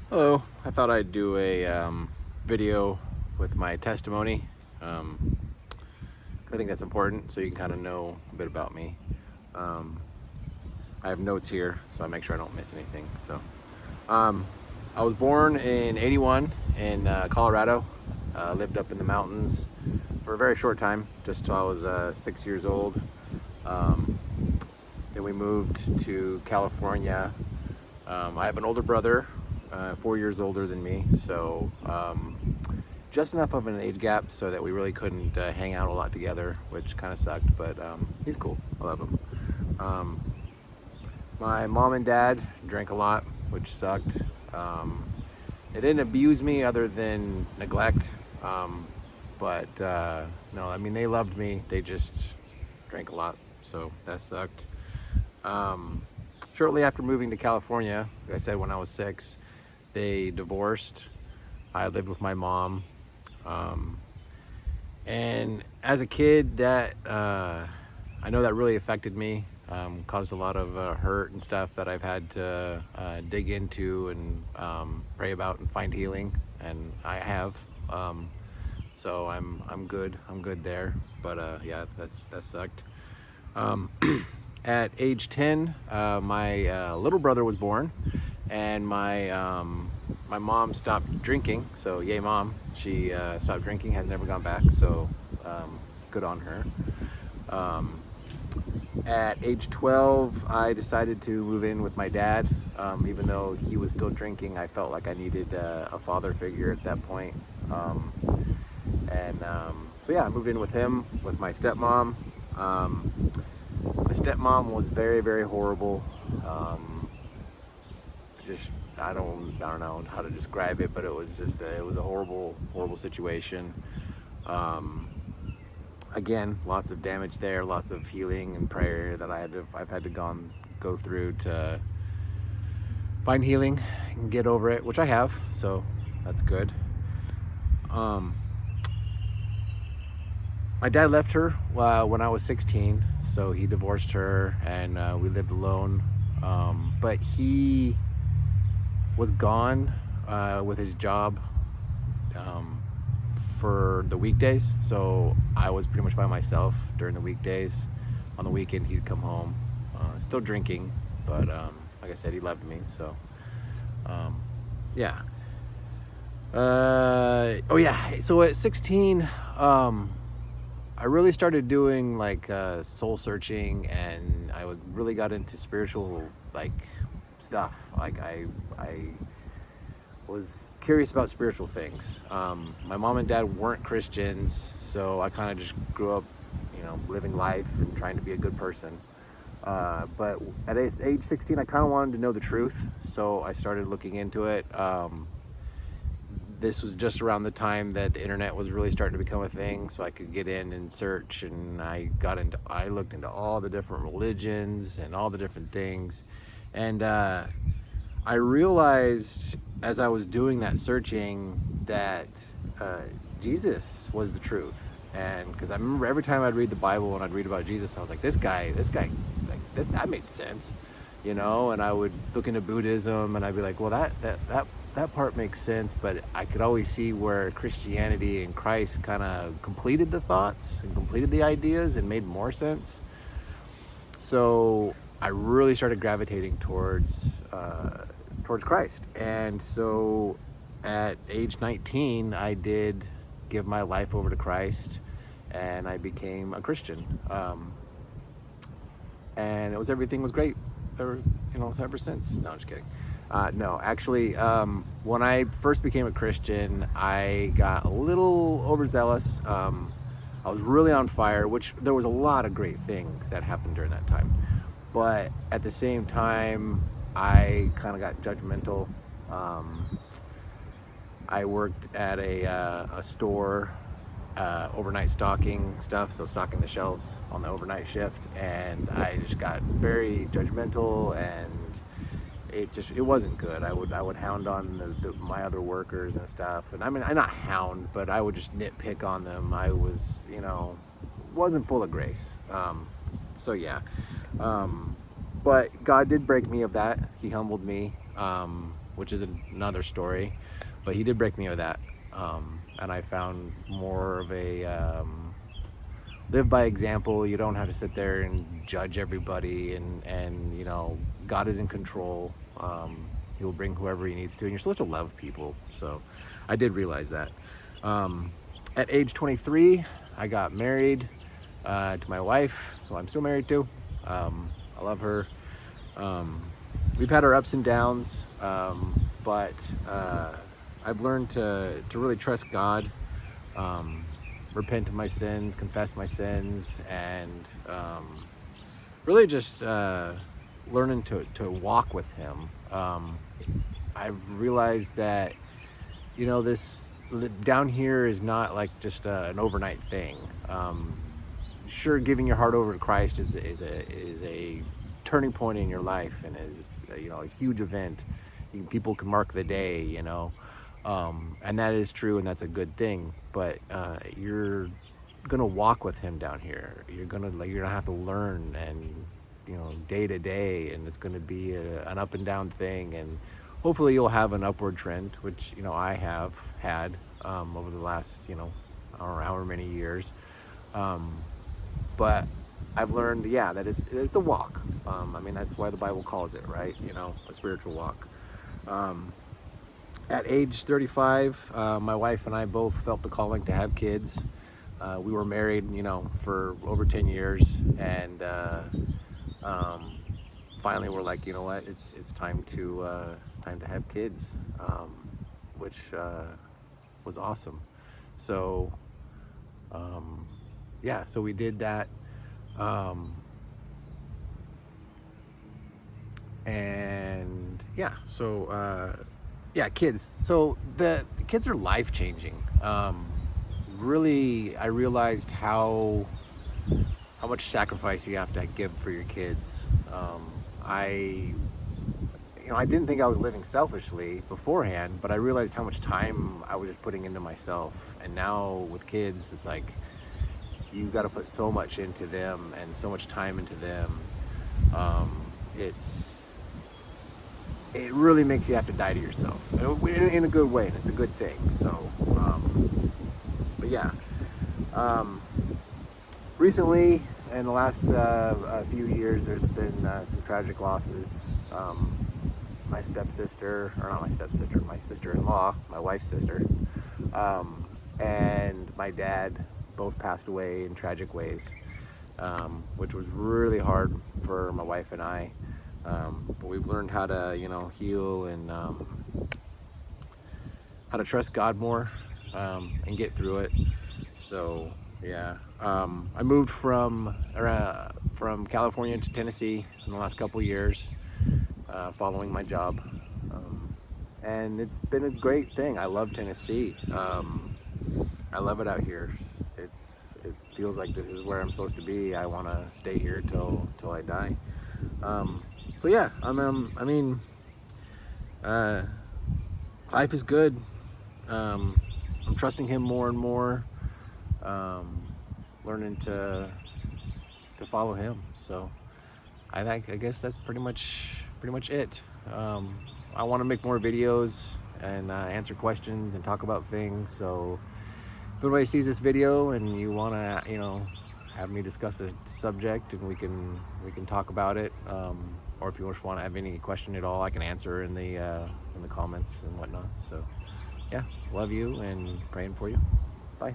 Hello, I thought I'd do a video with my testimony. Um, I think that's important so you can kind of know a bit about me. Um, I have notes here so I make sure I don't miss anything. Um, I was born in '81 in Colorado. Lived up in the mountains for a very short time, just till I was 6 years old. Um, then we moved to California. I have an older brother, 4 years older than me, so just enough of an age gap so that we really couldn't hang out a lot together, which kind of sucked, but he's cool. I love him. Um, my mom and dad drank a lot, which sucked. They didn't abuse me other than neglect, um, but no, I mean, they loved me. They just drank a lot, so that sucked. Um, Shortly after moving to California, like I said, when I was 6, they divorced. I lived with my mom. Um, and as a kid, that I know that really affected me, caused a lot of hurt and stuff that I've had to dig into and pray about and find healing. And I have. So I'm good. I'm good there. But yeah, that sucked. Um, at age 10, my little brother was born, and my mom stopped drinking. So yay, mom! She stopped drinking, has never gone back. So good on her. Um, at age 12, I decided to move in with my dad. Even though he was still drinking, I felt like I needed a father figure at that point. Um, so yeah, I moved in with him, with my stepmom. My stepmom was very, very horrible. Um, just I don't know how to describe it, but it was just it was a horrible, horrible situation. Um, Again, lots of damage there, lots of healing and prayer that I've had to go through to find healing and get over it, which I have. So that's good. Um, my dad left her when I was 16, so he divorced her, and we lived alone. But he was gone with his job um, for the weekdays, so I was pretty much by myself during the weekdays. On the weekend, he'd come home, still drinking, but like I said, he loved me. So um, yeah. Oh yeah. So at 16, I really started doing like soul searching, and really got into spiritual like stuff. Like I was curious about spiritual things. My mom and dad weren't Christians, so I kind of just grew up, living life and trying to be a good person. But at age 16, I kind of wanted to know the truth, so I started looking into it. This was just around the time that the internet was really starting to become a thing, so I could get in and search, and I looked into all the different religions and all the different things. And I realized as I was doing that searching that uh, Jesus was the truth. And because I remember every time I'd read the Bible and I'd read about Jesus, I was like, this guy, like this, that made sense, And I would look into Buddhism and I'd be like, well, that part makes sense, but I could always see where Christianity and Christ kind of completed the thoughts and completed the ideas and made more sense. So I really started gravitating towards Christ, and so at age 19, I did give my life over to Christ, and I became a Christian. And everything was great, ever since. No, I'm just kidding. No, actually, when I first became a Christian, I got a little overzealous. I was really on fire, which there was a lot of great things that happened during that time. But at the same time, I kind of got judgmental. Um, I worked at a store, overnight stocking stuff, so stocking the shelves on the overnight shift, and I just got very judgmental, and it wasn't good. I would hound on my other workers and stuff, and I mean, I not hound, but I would just nitpick on them. I was, wasn't full of grace. So yeah, but God did break me of that. He humbled me. which is another story, but he did break me of that. And I found more of a live by example. You don't have to sit there and judge everybody, and God is in control. He will bring whoever he needs to, and you're supposed to love people. So I did realize that. At age 23, I got married to my wife, who I'm still married to. I love her. We've had our ups and downs, but I've learned to really trust God, repent of my sins, confess my sins, and really just learning to walk with him. I've realized that, this down here is not like just an overnight thing. Sure, giving your heart over to Christ is a turning point in your life, and is a huge event. People can mark the day, and that is true, and that's a good thing. But you're gonna walk with him down here. You're gonna have to learn, and day to day, and it's gonna be an up and down thing, and hopefully you'll have an upward trend, which I have had over the last I don't know however many years. But I've learned, that it's a walk. That's why the Bible calls it, right? A spiritual walk. At age 35, my wife and I both felt the calling to have kids. We were married, for over 10 years, and finally we're like, it's time to have kids, which was awesome. So so we did that. Kids. So the kids are life changing. Really, I realized how much sacrifice you have to give for your kids. I didn't think I was living selfishly beforehand, but I realized how much time I was just putting into myself. And now with kids, it's like you got to put so much into them and so much time into them. It really makes you have to die to yourself in a good way, and it's a good thing. So, recently, in the last few years, there's been some tragic losses. My stepsister, or not my stepsister, my sister-in-law, my wife's sister, and my dad both passed away in tragic ways, which was really hard for my wife and I. But we've learned how to, heal, and how to trust God more, and get through it. So, I moved from California to Tennessee in the last couple of years, following my job, and it's been a great thing. I love Tennessee. I love it out here. It feels like this is where I'm supposed to be. I want to stay here till I die. Life is good. I'm trusting him more and more. Learning to follow him. So I guess that's pretty much it. I want to make more videos and answer questions and talk about things. So if anybody sees this video and you want to, have me discuss a subject, and we can talk about it, or if you just want to have any question at all, I can answer in the comments and whatnot. So love you and praying for you. Bye.